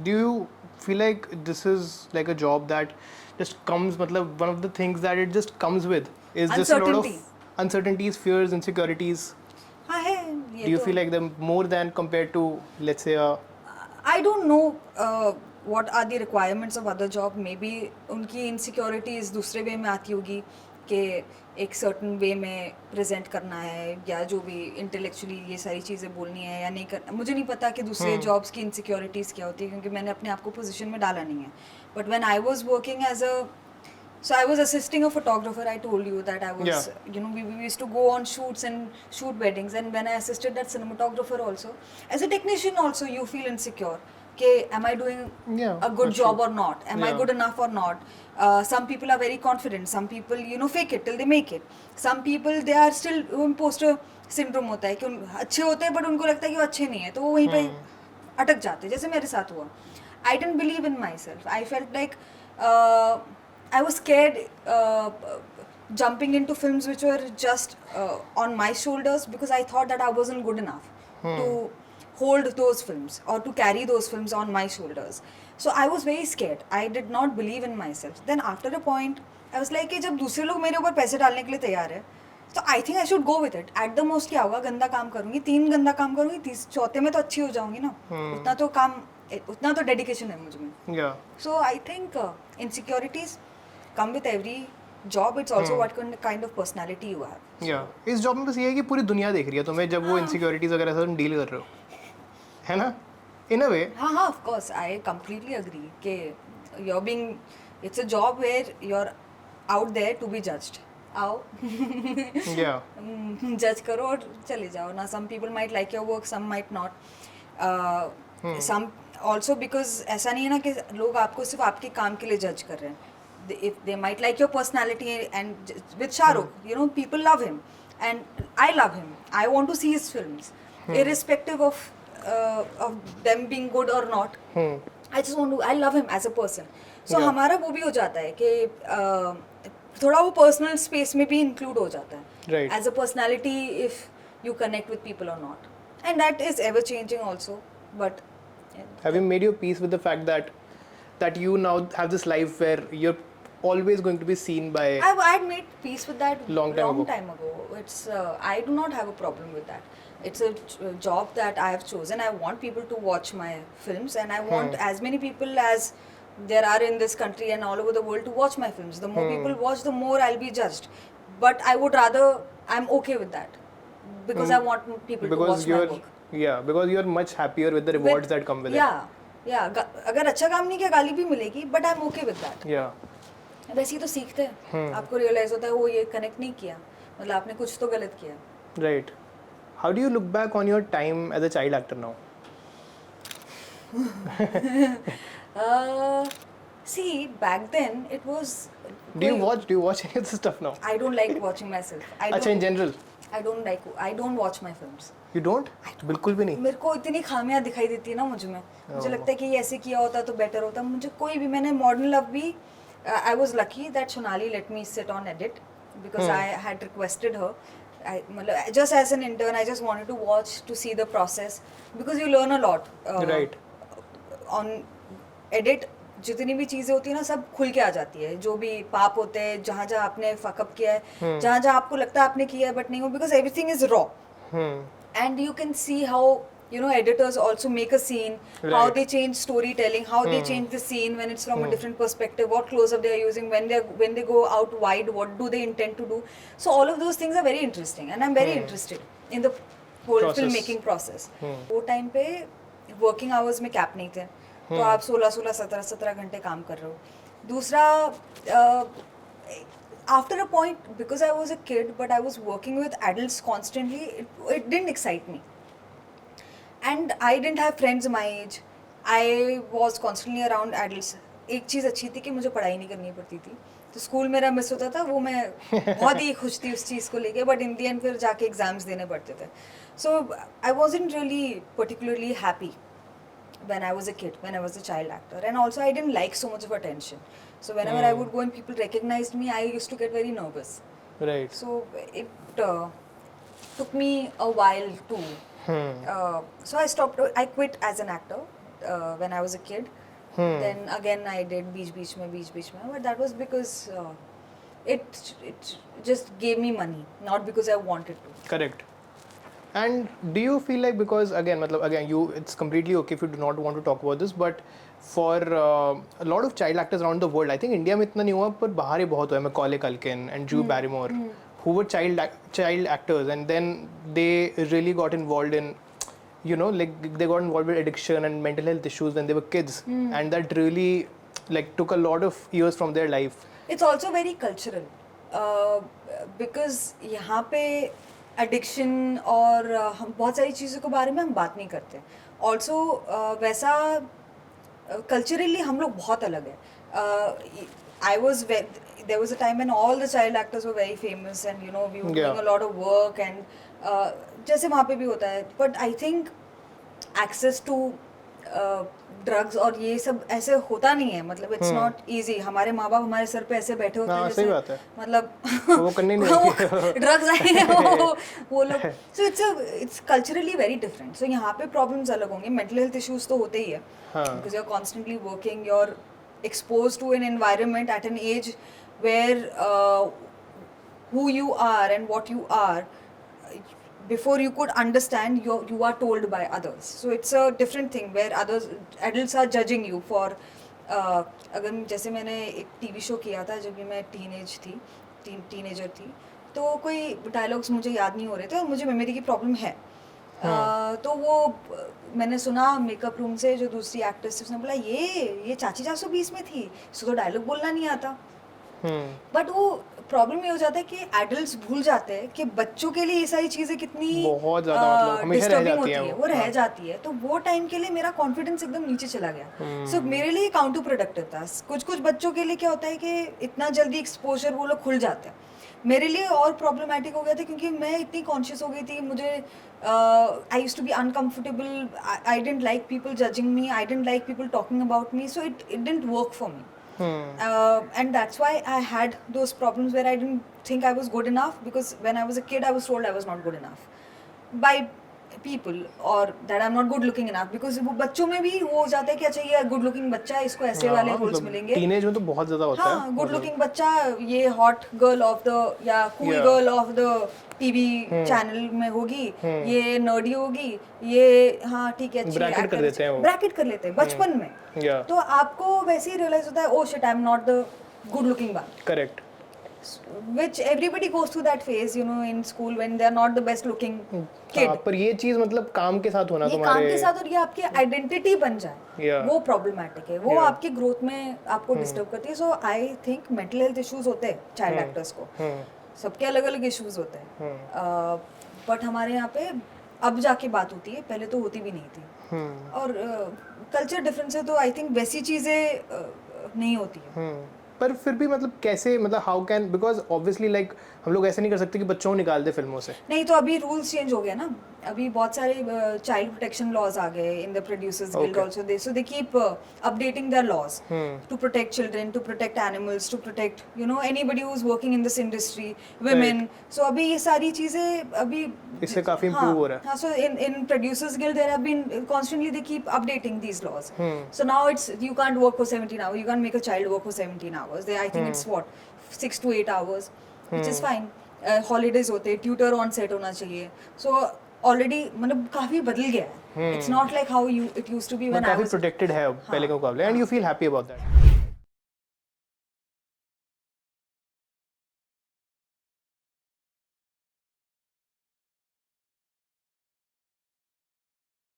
do you feel like this is like a job that just comes, matlab, one of the things that it just comes with is just a lot of Uncertainty. uncertainties, fears, insecurities? हाँ है ये Do you तो. feel like them more than compared to, let's say, a I don't know what are the requirements of other job. Maybe उनकी insecurities दूसरे way में आती होगी कि एक certain way में present करना है या जो भी intellectually ये सारी चीज़ें बोलनी है या नहीं करना. मुझे नहीं पता कि दूसरे jobs की insecurities क्या होती है क्योंकि मैंने अपने आप को position में डाला नहीं है. But when I was working as a So I was assisting a photographer. I told you that I was, Yeah. you know, we used to go on shoots and shoot weddings. And when I assisted that cinematographer also, as a technician also, you feel insecure. Okay, am I doing Yeah, a good that's job true. or not? Am I Yeah. good enough or not? Some people are very confident. Some people, you know, fake it till they make it. Some people, they are still imposter syndrome होता है कि अच्छे होते हैं but उनको लगता है कि वो अच्छे नहीं है तो वो वहीं पे अटक जाते हैं जैसे मेरे साथ हुआ. I didn't believe in myself. I felt like I was scared jumping into films which were just on my shoulders because I thought that I wasn't good enough to hold those films or to carry those films on my shoulders. So I was very scared. I did not believe in myself. Then after a point, I was like कि जब दूसरे लोग मेरे ऊपर पैसे डालने के लिए तैयार है तो I think I should go with it. At the most क्या होगा, गंदा काम करूंगी, 3 गंदा काम करूंगी, चौथे में तो अच्छी हो जाऊंगी ना. उतना तो काम, उतना तो डेडिकेशन है मुझ में. Yeah. So I think insecurities come with every job. It's also what kind of personality you have. Yeah. इस जॉब में बस ये है कि पूरी दुनिया देख रही है तुम्हें जब वो इनसिक्योरिटीज वगैरह से तुम डील कर रहे हो, है ना? इन अ वे. हाँ हाँ, of course, I completely agree कि you're being, it's a job where you're out there to be judged. आओ Yeah. जज करो और चले जाओ ना. Some people might like your work, some might not. Some also because ऐसा नहीं है ना कि लोग आपको सिर्फ आपके काम के लिए जज कर रहे हैं. If they might like your personality, and with Shahrukh, you know, people love him and I love him. I want to see his films irrespective of them being good or not. I just want to, I love him as a person. So Yeah. हमारा वो भी हो जाता है कि थोड़ा वो personal space में भी इंक्लूड हो जाता है Right. As a personality if you connect with people और not. And that is ever changing also but Have you made your peace with the fact that you now have this life where you're always going to be seen by? I've made peace with that Long time ago. It's I do not have a problem with that. It's a job that I have chosen. I want people to watch my films and I want as many people as there are in this country and all over the world to watch my films. The more people watch, the more I'll be judged. But I would rather, I'm okay with that because I want people to Because watch my you're work. because you're much happier with the rewards that come with yeah, अगर अच्छा काम नहीं किया गाली भी मिलेगी but I'm okay with that. it. Yeah. वैसे ही तो सीखते हैं. आपको रियलाइज होता है वो ये कनेक्ट नहीं किया, मतलब आपने कुछ तो गलत किया. Right. How do you look back on your time as a child actor now? See, back then it was. Do you watch any of this stuff now? I don't like watching myself. अच्छा, in general. I don't watch my films. You don't? बिल्कुल भी नहीं. मेरे को इतनी खामियां दिखाई देती है ना मुझ में. मुझे लगता है कि ये ऐसे किया होता तो बेटर होता. मुझे कोई भी, मैंने मॉडर्न लव भी, I was lucky that Sonali let me sit on edit because I had requested her. मतलब just as an intern, I just wanted to watch to see the process because you learn a lot. Right. On edit जितनी भी चीजें होती है ना सब खुल के आ जाती है. जो भी पाप होते हैं, जहाँ जहाँ आपने फकअप किया है, जहाँ जहाँ आपको लगता है आपने किया है बट नहीं हो, because everything is raw. And you can see how, you know, editors also make a scene, how Right. they change storytelling, how they change the scene when it's from a different perspective, what close-up they are using, when they go out wide, what do they intend to do. So all of those things are very interesting and I'm very interested in the whole Process. filmmaking process. वो time पे working hours में cap नहीं थे, तो आप 16-17 घंटे काम कर रहे हो. दूसरा, after a point, because I was a kid but I was working with adults constantly, it didn't excite me and I didn't have friends my age. I was constantly around adults. एक चीज़ अच्छी थी कि मुझे पढ़ाई नहीं करनी पड़ती थी, तो स्कूल मेरा मिस होता था, वो मैं बहुत ही खुश थी उस चीज़ को लेके, बट इन दी एंड फिर जाके एग्जाम्स देने पड़ते थे. So I wasn't really particularly happy when I was a kid, when I was a child actor. And also I didn't like so much of attention. So whenever I would go and people recognized me, I used to get very nervous. Right. So it took me a while to. So I stopped, I quit as an actor when I was a kid. Then again I did beach mein, but that was because it just gave me money, not because I wanted to. Correct. And do you feel like, because again it's completely okay if you do not want to talk about this, but for a lot of child actors around the world, I think India में इतना नहीं हुआ पर बाहर ही बहुत हुआ है. Macaulay Culkin and Drew Barrymore, who were child actors, and then they really got involved in, you know, like they got involved with addiction and mental health issues when they were kids, and that really like took a lot of years from their life. It's also very cultural, because यहाँ पे addiction और हम बहुत सारी चीज़ों के बारे में हम बात नहीं करते. ऑल्सो वैसा कल्चरली हम लोग बहुत अलग है. there was a time when all the child actors were very famous, and you know we were doing a lot of work, and जैसे वहाँ पे भी होता है. But I think access to drugs और ये सब ऐसे होता नहीं है. मतलब इट्स नॉट इजी. हमारे माँ बाप हमारे सर पे ऐसे बैठे होते हैं जैसे मतलब वो करने नहीं ड्रग्स आए वो लोग. So it's culturally very different. So यहाँ पे प्रॉब्लम्स अलग होंगे. मेंटल हेल्थ इश्यूज तो होते ही है, because you are constantly working, you are exposed to an environment at an age where who you are and what you are, before you could understand, you are told by others. So it's a different thing where adults are judging you for अगर जैसे मैंने एक TV show किया था जब मैं teenager थी, तो कोई डायलॉग्स मुझे याद नहीं हो रहे थे और मुझे मेमोरी की प्रॉब्लम है. तो वो मैंने सुना मेकअप रूम से जो दूसरी एक्ट्रेस थी, उसने बोला ये चाची 420 में थी, इसको तो डायलॉग बोलना नहीं आता. बट वो प्रॉब्लम ये हो जाता है कि एडल्ट्स भूल जाते हैं कि बच्चों के लिए ये सारी चीजें कितनी बहुत ज्यादा डिस्टर्बिंग होती है, वो रह जाती है. तो वो टाइम के लिए मेरा कॉन्फिडेंस एकदम नीचे चला गया. सो मेरे लिए काउंटर प्रोडक्टिव था. कुछ बच्चों के लिए क्या होता है कि इतना जल्दी एक्सपोजर वो लोग खुल जाते हैं. मेरे लिए और प्रॉब्लमेटिक हो गया था क्योंकि मैं इतनी कॉन्शियस हो गई थी. मुझे I used to be uncomfortable. I didn't like people judging me, I didn't like people talking about me. So it didn't work for me. And that's why I had those problems where I didn't think I was good enough, because when I was a kid I was told I was not good enough by people, or that I'm not good looking enough, because वो बच्चों में भी वो हो जाता है कि अच्छा ये गुड लुकिंग बच्चा है, इसको ऐसे वाले रोल्स मिलेंगे. टीनेज में तो बहुत ज्यादा होता है. हाँ, गुड लुकिंग बच्चा, ये हॉट गर्ल ऑफ द या cool girl of the TV channel में होगी, ये नर्डी होगी, ये हाँ ठीक है, ब्रैकेट कर देते हैं वो, ब्रैकेट कर लेते हैं बचपन में. तो आपको वैसे ही रियलाइज होता है, oh shit I am not the good looking one. Correct. Which everybody goes through that phase, you know, in school when they are not the best looking kid. पर ये चीज मतलब काम के साथ होना, तुम्हारे काम के साथ, और ये आपकी आइडेंटिटी बन जाए, वो प्रॉब्लमेटिक है. वो आपके ग्रोथ में आपको डिस्टर्ब करती है. So I think mental health issues होते हैं चाइल्ड एक्टर्स को. सबके अलग अलग इश्यूज होते हैं. बट हमारे यहाँ पे अब जाके बात होती है, पहले तो होती भी नहीं थी. और कल्चर डिफरेंस है तो आई थिंक वैसी चीजें नहीं होती है. पर फिर भी मतलब कैसे, मतलब how can, because obviously like हम लोग ऐसे नहीं कर सकते कि बच्चों को निकाल दे फिल्मों से. नहीं, तो अभी रूल्स चेंज हो गए ना. अभी बहुत सारे चाइल्ड प्रोटेक्शन लॉज आ गए in the producers guild also. They keep updating their laws to protect children, to protect animals, to protect you know anybody who is working in this industry, women. So अभी ये सारी चीजें अभी इससे काफी improve हो रहा है. हाँ, so in producers guild there have been constantly they keep updating these laws. So now it's you can't work for 17 hours, you can't make a child work for 17 hours. They I think it's what 6 to 8 hours, which is fine. Holidays होते, tutor on set होना चाहिए. So already मतलब काफी बदल गया है. It's not like how it used to be when I was. काफी protected है पहले के मुकाबले, and you feel happy about that.